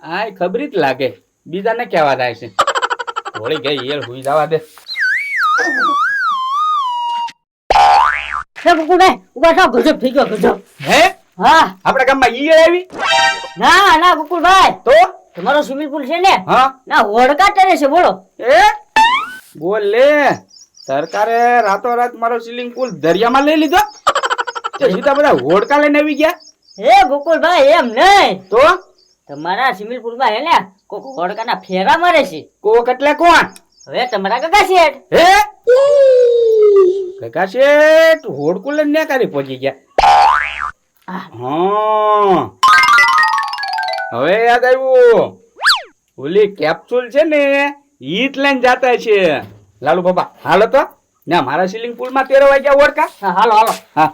આ ખબરી જ લાગે બીજાને કેવા થાય છે હોળી ગઈ યાર હુઈ જવા દે બકુલભાઈ ઉભા થાવ ગજબ થઈ ગયો ગજબ હે હા આપણા ગામમાં ઈ આવી ના ના બકુલભાઈ તો તમારો સ્વિમિંગ પૂલ છે ને હા ના હોડકા કરે છે બોલો એ બોલ લે સરકારે રાતોરાત મારો સ્વિમિંગ પુલ દરિયામાં લઈ લીધો તે સીધા બધા હોડકા લઈને આવી ગયા હે બકુલભાઈ એમ નહીં તો તમારા સ્વિમિંગ પૂલમાં હે ને કોક હોડકાના ફેરા મારે છે કોક એટલે કોણ હવે તમારા કાકા શેઠ હે કાકા શેઠ હોડકું લઈને ન્યા કારી પહોંચી ગયા હા હવે યાદ આવ્યું ઓલી કેપ્સ્યુલ છે ને ઈટ લઈને જાતા છે લાલુ બાબા હાલો તો ના મારા સ્વિમિંગ પુલ માં 13 વાગ્યા ઓળકા હા હાલો હાલો હા